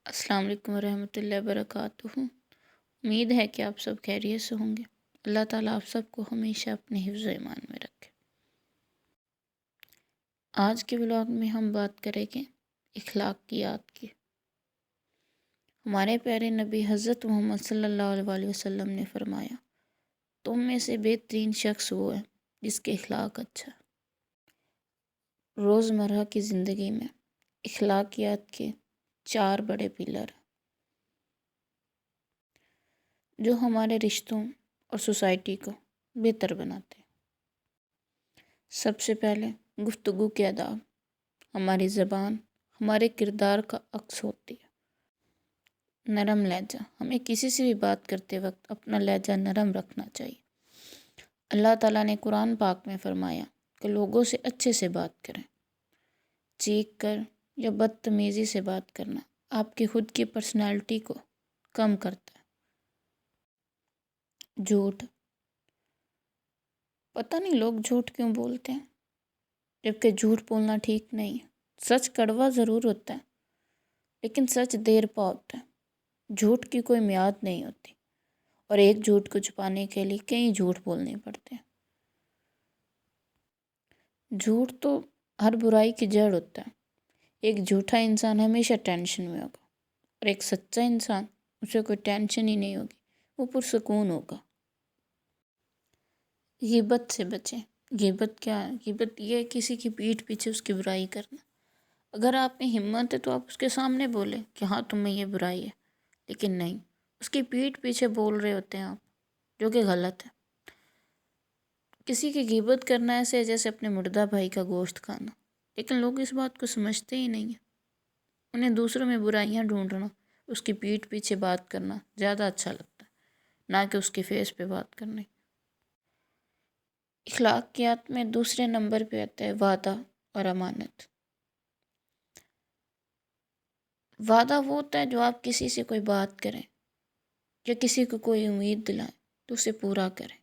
السلام علیکم ورحمۃ اللہ وبرکاتہ۔ امید ہے کہ آپ سب خیریت سے ہوں گے۔ اللہ تعالیٰ آپ سب کو ہمیشہ اپنے حفظ و ایمان میں رکھے۔ آج کے ولاگ میں ہم بات کریں گے اخلاقیات کی۔ ہمارے پیارے نبی حضرت محمد صلی اللہ علیہ وسلم نے فرمایا، تم میں سے بہترین شخص وہ ہے جس کے اخلاق اچھا۔ روزمرہ کی زندگی میں اخلاقیات کے 4 بڑے پلر ہیں جو ہمارے رشتوں اور سوسائٹی کو بہتر بناتے ہیں۔ سب سے پہلے گفتگو کے آداب۔ ہماری زبان ہمارے کردار کا عکس ہوتی ہے۔ نرم لہجہ، ہمیں کسی سے بھی بات کرتے وقت اپنا لہجہ نرم رکھنا چاہیے۔ اللہ تعالیٰ نے قرآن پاک میں فرمایا کہ لوگوں سے اچھے سے بات کریں۔ چیخ کر یا بدتمیزی سے بات کرنا آپ کی خود کی پرسنالٹی کو کم کرتا ہے۔ جھوٹ، پتہ نہیں لوگ جھوٹ کیوں بولتے ہیں جبکہ جھوٹ بولنا ٹھیک نہیں ہے۔ سچ کڑوا ضرور ہوتا ہے لیکن سچ دیر پا ہوتا ہے۔ جھوٹ کی کوئی میعاد نہیں ہوتی اور ایک جھوٹ کو چھپانے کے لیے کئی جھوٹ بولنے پڑتے ہیں۔ جھوٹ تو ہر برائی کی جڑ ہوتا ہے۔ ایک جھوٹا انسان ہمیشہ ٹینشن میں ہوگا اور ایک سچا انسان، اسے کوئی ٹینشن ہی نہیں ہوگی، وہ پرسکون ہوگا۔ غیبت سے بچیں۔ غیبت کیا ہے؟ غیبت یہ ہے کسی کی پیٹھ پیچھے اس کی برائی کرنا۔ اگر آپ میں ہمت ہے تو آپ اس کے سامنے بولیں کہ ہاں تم میں یہ برائی ہے، لیکن نہیں، اس کی پیٹھ پیچھے بول رہے ہوتے ہیں آپ، جو کہ غلط ہے۔ کسی کی غیبت کرنا ایسے ہے جیسے اپنے مردہ بھائی کا گوشت کھانا، لیکن لوگ اس بات کو سمجھتے ہی نہیں ہیں۔ انہیں دوسروں میں برائیاں ڈھونڈنا، اس کی پیٹھ پیچھے بات کرنا زیادہ اچھا لگتا ہے، نہ کہ اس کے فیس پہ بات کرنی۔ اخلاقیات میں دوسرے نمبر پہ آتا ہے وعدہ اور امانت۔ وعدہ وہ ہوتا ہے جو آپ کسی سے کوئی بات کریں یا کسی کو کوئی امید دلائیں تو اسے پورا کریں۔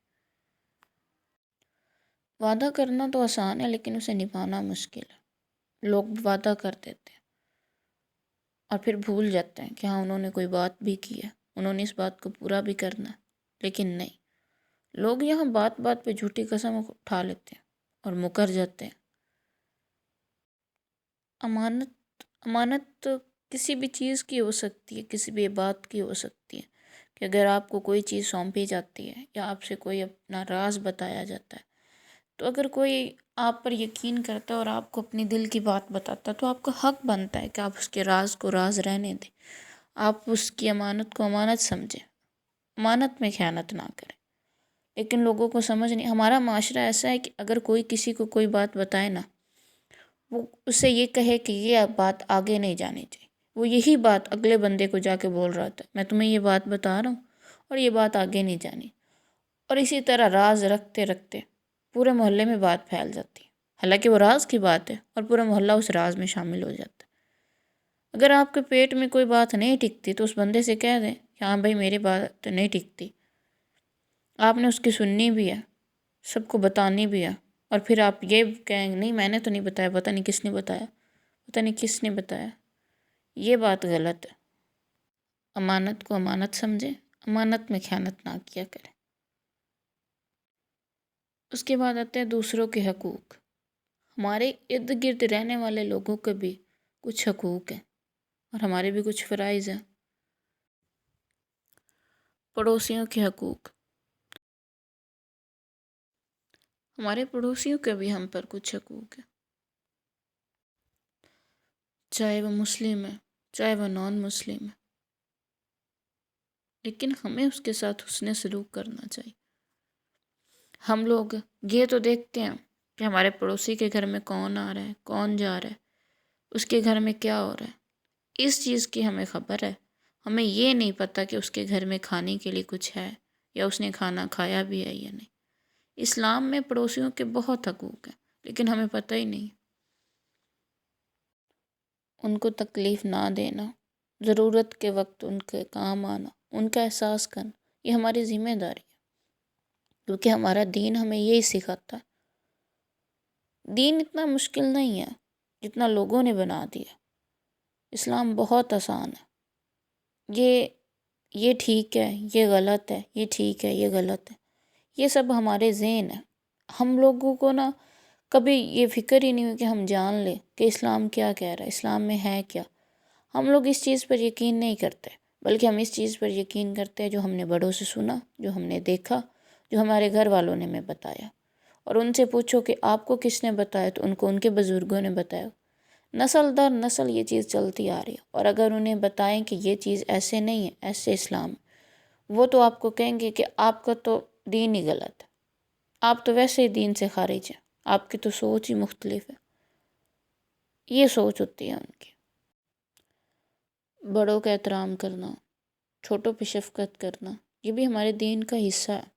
وعدہ کرنا تو آسان ہے لیکن اسے نبھانا مشکل ہے۔ لوگ وعدہ کر دیتے ہیں اور پھر بھول جاتے ہیں کہ ہاں انہوں نے کوئی بات بھی کی ہے، انہوں نے اس بات کو پورا بھی کرنا ہے، لیکن نہیں، لوگ یہاں بات بات پہ جھوٹی قسم اٹھا لیتے ہیں اور مکر جاتے ہیں۔ امانت کسی بھی چیز کی ہو سکتی ہے، کسی بھی بات کی ہو سکتی ہے کہ اگر آپ کو کوئی چیز سونپی جاتی ہے یا آپ سے کوئی اپنا راز بتایا جاتا ہے، تو اگر کوئی آپ پر یقین کرتا ہے اور آپ کو اپنی دل کی بات بتاتا ہے تو آپ کا حق بنتا ہے کہ آپ اس کے راز کو راز رہنے دیں، آپ اس کی امانت کو امانت سمجھیں، امانت میں خیانت نہ کریں۔ لیکن لوگوں کو سمجھ نہیں، ہمارا معاشرہ ایسا ہے کہ اگر کوئی کسی کو کوئی بات بتائے نا، وہ اسے یہ کہے کہ یہ بات آگے نہیں جانی چاہیے، وہ یہی بات اگلے بندے کو جا کے بول رہا تھا، میں تمہیں یہ بات بتا رہا ہوں اور یہ بات آگے نہیں جانی، اور اسی طرح راز رکھتے رکھتے پورے محلے میں بات پھیل جاتی ہے، حالانکہ وہ راز کی بات ہے اور پورا محلہ اس راز میں شامل ہو جاتا ہے۔ اگر آپ کے پیٹ میں کوئی بات نہیں ٹکتی تو اس بندے سے کہہ دیں کہ ہاں بھائی میری بات نہیں ٹکتی، آپ نے اس کی سننی بھی ہے، سب کو بتانی بھی ہے، اور پھر آپ یہ کہیں گے نہیں میں نے تو نہیں بتایا، پتہ نہیں کس نے بتایا، پتہ نہیں کس نے بتایا، یہ بات غلط ہے۔ امانت کو امانت سمجھیں، امانت میں خیانت نہ کیا کریں۔ اس کے بعد آتے ہیں دوسروں کے حقوق۔ ہمارے ارد گرد رہنے والے لوگوں کے بھی کچھ حقوق ہیں اور ہمارے بھی کچھ فرائض ہیں۔ پڑوسیوں کے حقوق، ہمارے پڑوسیوں کے بھی ہم پر کچھ حقوق ہیں، چاہے وہ مسلم ہے چاہے وہ نان مسلم ہے، لیکن ہمیں اس کے ساتھ حسن سلوک کرنا چاہیے۔ ہم لوگ یہ تو دیکھتے ہیں کہ ہمارے پڑوسی کے گھر میں کون آ رہا ہے، کون جا رہا ہے، اس کے گھر میں کیا ہو رہا ہے، اس چیز کی ہمیں خبر ہے، ہمیں یہ نہیں پتہ کہ اس کے گھر میں کھانے کے لیے کچھ ہے یا اس نے کھانا کھایا بھی ہے یا نہیں۔ اسلام میں پڑوسیوں کے بہت حقوق ہیں لیکن ہمیں پتہ ہی نہیں۔ ان کو تکلیف نہ دینا، ضرورت کے وقت ان کے کام آنا، ان کا احساس کرنا، یہ ہماری ذمہ داری ہے، کیونکہ ہمارا دین ہمیں یہی سکھاتا ہے۔ دین اتنا مشکل نہیں ہے جتنا لوگوں نے بنا دیا، اسلام بہت آسان ہے۔ یہ یہ ٹھیک ہے، یہ غلط ہے، یہ ٹھیک ہے، یہ غلط ہے، یہ سب ہمارے ذہن ہے۔ ہم لوگوں کو نا کبھی یہ فکر ہی نہیں ہوئی کہ ہم جان لیں کہ اسلام کیا کہہ رہا ہے، اسلام میں ہے کیا۔ ہم لوگ اس چیز پر یقین نہیں کرتے، بلکہ ہم اس چیز پر یقین کرتے ہیں جو ہم نے بڑوں سے سنا، جو ہم نے دیکھا، جو ہمارے گھر والوں نے ہمیں بتایا۔ اور ان سے پوچھو کہ آپ کو کس نے بتایا، تو ان کو ان کے بزرگوں نے بتایا۔ نسل در نسل یہ چیز چلتی آ رہی ہے، اور اگر انہیں بتائیں کہ یہ چیز ایسے نہیں ہے، ایسے اسلام ہے، وہ تو آپ کو کہیں گے کہ آپ کا تو دین ہی غلط ہے، آپ تو ویسے ہی دین سے خارج ہیں، آپ کی تو سوچ ہی مختلف ہے۔ یہ سوچ ہوتی ہے ان کی۔ بڑوں کا احترام کرنا، چھوٹوں پہ شفقت کرنا، یہ بھی ہمارے دین کا حصہ ہے۔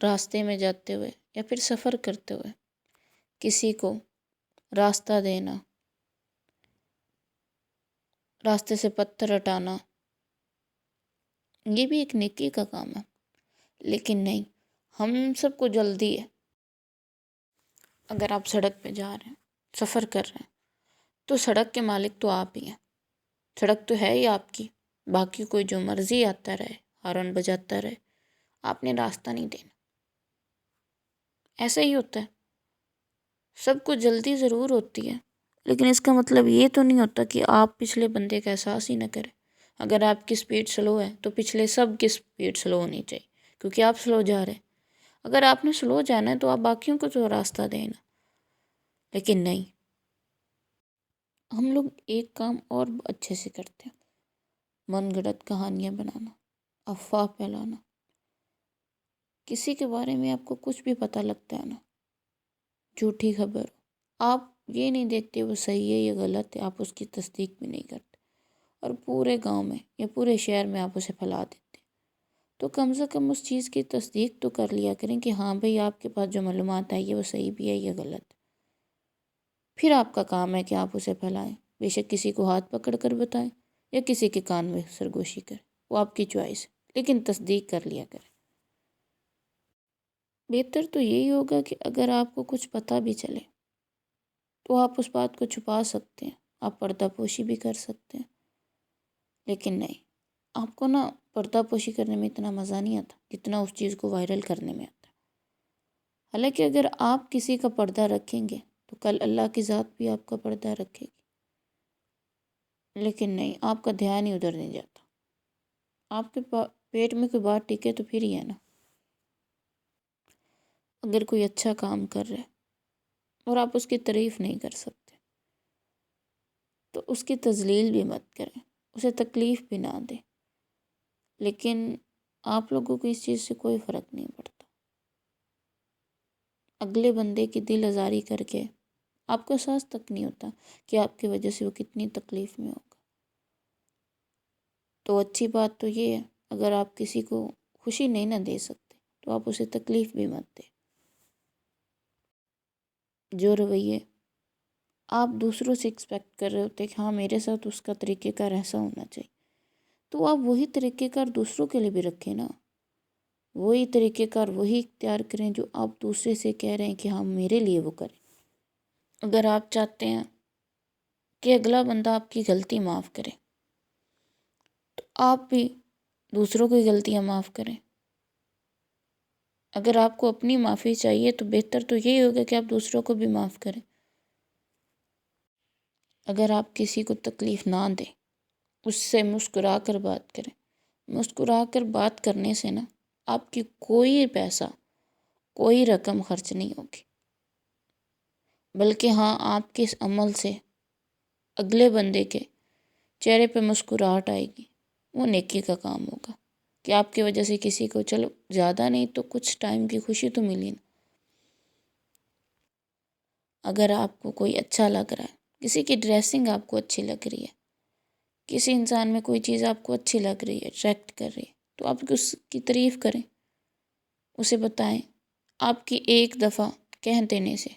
راستے میں جاتے ہوئے یا پھر سفر کرتے ہوئے کسی کو راستہ دینا، راستے سے پتھر ہٹانا، یہ بھی ایک نیکی کا کام ہے۔ لیکن نہیں، ہم سب کو جلدی ہے۔ اگر آپ سڑک پہ جا رہے ہیں، سفر کر رہے ہیں، تو سڑک کے مالک تو آپ ہی ہیں، سڑک تو ہے ہی آپ کی۔ باقی کوئی جو مرضی آتا رہے، ہارن بجاتا رہے، آپ نے راستہ نہیں دینا۔ ایسا ہی ہوتا ہے، سب کو جلدی ضرور ہوتی ہے، لیکن اس کا مطلب یہ تو نہیں ہوتا کہ آپ پچھلے بندے کا احساس ہی نہ کریں۔ اگر آپ کی سپیڈ سلو ہے تو پچھلے سب کی سپیڈ سلو ہونی چاہیے، کیونکہ آپ سلو جا رہے ہیں۔ اگر آپ نے سلو جانا ہے تو آپ باقیوں کو تو راستہ دینا، لیکن نہیں، ہم لوگ ایک کام اور اچھے سے کرتے ہیں: من گھڑت کہانیاں بنانا، افواہ پھیلانا۔ کسی کے بارے میں آپ کو کچھ بھی پتہ لگتا ہے نا، جھوٹی خبر، آپ یہ نہیں دیکھتے وہ صحیح ہے یا غلط ہے، آپ اس کی تصدیق بھی نہیں کرتے، اور پورے گاؤں میں یا پورے شہر میں آپ اسے پھیلا دیتے، تو کم سے کم اس چیز کی تصدیق تو کر لیا کریں کہ ہاں بھئی آپ کے پاس جو معلومات آئی ہے وہ صحیح بھی ہے یا غلط ہے۔ پھر آپ کا کام ہے کہ آپ اسے پھیلائیں، بے شک کسی کو ہاتھ پکڑ کر بتائیں یا کسی کے کان میں سرگوشی کریں، وہ آپ کی چوائس ہے، لیکن تصدیق کر لیا کریں۔ بہتر تو یہی ہوگا کہ اگر آپ کو کچھ پتہ بھی چلے تو آپ اس بات کو چھپا سکتے ہیں، آپ پردہ پوشی بھی کر سکتے ہیں، لیکن نہیں، آپ کو نا پردہ پوشی کرنے میں اتنا مزہ نہیں آتا جتنا اس چیز کو وائرل کرنے میں آتا ہے۔ حالانکہ اگر آپ کسی کا پردہ رکھیں گے تو کل اللہ کی ذات بھی آپ کا پردہ رکھے گی، لیکن نہیں، آپ کا دھیان ہی ادھر نہیں جاتا۔ آپ کے پیٹ میں کوئی بات ٹکے تو پھر ہی ہے نا۔ اگر کوئی اچھا کام کر رہے اور آپ اس کی تعریف نہیں کر سکتے تو اس کی تذلیل بھی مت کریں، اسے تکلیف بھی نہ دیں، لیکن آپ لوگوں کو اس چیز سے کوئی فرق نہیں پڑتا۔ اگلے بندے کی دل آزاری کر کے آپ کو احساس تک نہیں ہوتا کہ آپ کی وجہ سے وہ کتنی تکلیف میں ہوگا۔ تو اچھی بات تو یہ ہے، اگر آپ کسی کو خوشی نہیں نہ دے سکتے تو آپ اسے تکلیف بھی مت دیں۔ جو رویے آپ دوسروں سے ایکسپیکٹ کر رہے ہوتے کہ ہاں میرے ساتھ اس کا طریقہ کار ایسا ہونا چاہیے، تو آپ وہی طریقہ کار دوسروں کے لیے بھی رکھیں نا، وہی طریقہ کار وہی اختیار کریں جو آپ دوسرے سے کہہ رہے ہیں کہ ہاں میرے لیے وہ کریں۔ اگر آپ چاہتے ہیں کہ اگلا بندہ آپ کی غلطی معاف کرے تو آپ بھی دوسروں کی غلطیاں معاف کریں۔ اگر آپ کو اپنی معافی چاہیے تو بہتر تو یہی ہوگا کہ آپ دوسروں کو بھی معاف کریں۔ اگر آپ کسی کو تکلیف نہ دیں، اس سے مسکرا کر بات کریں۔ مسکرا کر بات کرنے سے نا آپ کی کوئی پیسہ، کوئی رقم خرچ نہیں ہوگی، بلکہ ہاں آپ کے اس عمل سے اگلے بندے کے چہرے پہ مسکراہٹ آئے گی، وہ نیکی کا کام ہوگا کہ آپ کی وجہ سے کسی کو چلو زیادہ نہیں تو کچھ ٹائم کی خوشی تو ملی نا۔ اگر آپ کو کوئی اچھا لگ رہا ہے، کسی کی ڈریسنگ آپ کو اچھی لگ رہی ہے، کسی انسان میں کوئی چیز آپ کو اچھی لگ رہی ہے، اٹریکٹ کر رہی ہے، تو آپ اس کی تعریف کریں، اسے بتائیں۔ آپ کی ایک دفعہ کہہ دینے سے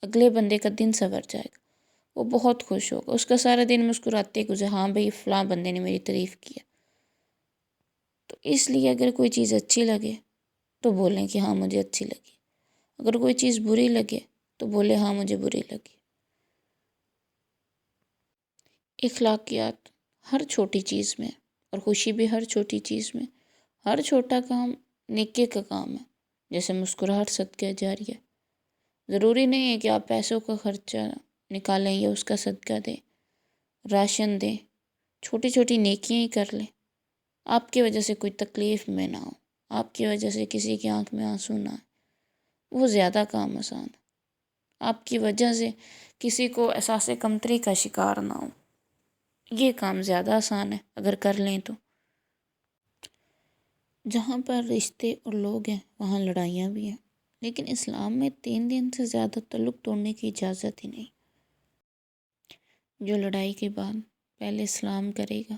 اگلے بندے کا دن سنور جائے گا، وہ بہت خوش ہوگا، اس کا سارا دن مسکراتے گزرے، ہاں بھئی فلاں بندے نے میری تعریف کی ہے۔ تو اس لیے اگر کوئی چیز اچھی لگے تو بولیں کہ ہاں مجھے اچھی لگی، اگر کوئی چیز بری لگے تو بولے ہاں مجھے بری لگی۔ اخلاقیات ہر چھوٹی چیز میں، اور خوشی بھی ہر چھوٹی چیز میں۔ ہر چھوٹا کام نیکی کا کام ہے، جیسے مسکراہٹ صدقہ جاریہ۔ ضروری نہیں ہے کہ آپ پیسوں کا خرچہ نکالیں یا اس کا صدقہ دیں، راشن دیں، چھوٹی چھوٹی نیکیاں ہی کر لیں۔ آپ کی وجہ سے کوئی تکلیف میں نہ ہو، آپ کی وجہ سے کسی کی آنکھ میں آنسو نہ آئے، وہ زیادہ کام آسان ہے۔ آپ کی وجہ سے کسی کو احساس کمتری کا شکار نہ ہو، یہ کام زیادہ آسان ہے اگر کر لیں تو۔ جہاں پر رشتے اور لوگ ہیں وہاں لڑائیاں بھی ہیں، لیکن اسلام میں 3 دن سے زیادہ تعلق توڑنے کی اجازت ہی نہیں۔ جو لڑائی کے بعد پہلے سلام کرے گا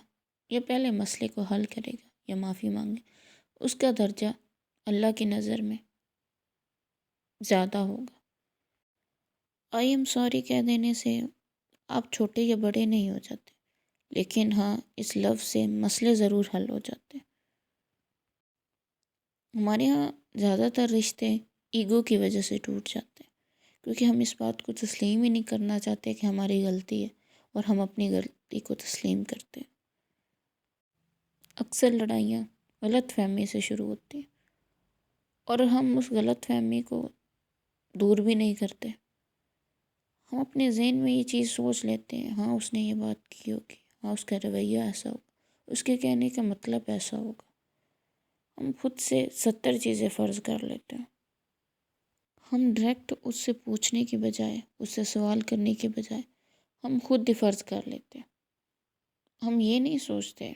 یا پہلے مسئلے کو حل کرے گا یا معافی مانگے، اس کا درجہ اللہ کی نظر میں زیادہ ہوگا۔ آئی ایم سوری کہہ دینے سے آپ چھوٹے یا بڑے نہیں ہو جاتے، لیکن ہاں اس لفظ سے مسئلے ضرور حل ہو جاتے ہیں۔ ہمارے ہاں زیادہ تر رشتے ایگو کی وجہ سے ٹوٹ جاتے ہیں، کیونکہ ہم اس بات کو تسلیم ہی نہیں کرنا چاہتے کہ ہماری غلطی ہے، اور ہم اپنی غلطی کو تسلیم کرتے ہیں۔ اکثر لڑائیاں غلط فہمی سے شروع ہوتی ہیں، اور ہم اس غلط فہمی کو دور بھی نہیں کرتے۔ ہم اپنے ذہن میں یہ چیز سوچ لیتے ہیں، ہاں اس نے یہ بات کی ہوگی، ہاں اس کا رویہ ایسا ہوگا، اس کے کہنے کا مطلب ایسا ہوگا۔ ہم خود سے 70 چیزیں فرض کر لیتے ہیں۔ ہم ڈائریکٹ اس سے پوچھنے کی بجائے، اس سے سوال کرنے کے بجائے ہم خود ہی فرض کر لیتے ہیں۔ ہم یہ نہیں سوچتے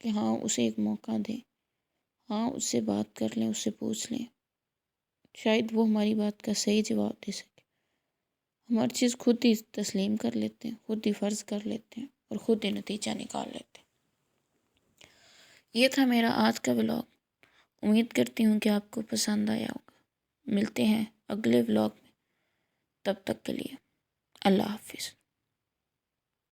کہ ہاں اسے ایک موقع دیں، ہاں اس سے بات کر لیں، اس سے پوچھ لیں، شاید وہ ہماری بات کا صحیح جواب دے سکے۔ ہم ہر چیز خود ہی تسلیم کر لیتے ہیں، خود ہی فرض کر لیتے ہیں، اور خود ہی نتیجہ نکال لیتے ہیں۔ یہ تھا میرا آج کا ولاگ۔ امید کرتی ہوں کہ آپ کو پسند آیا ہوگا۔ ملتے ہیں اگلے ولاگ میں، تب تک کے لیے اللہ حافظ۔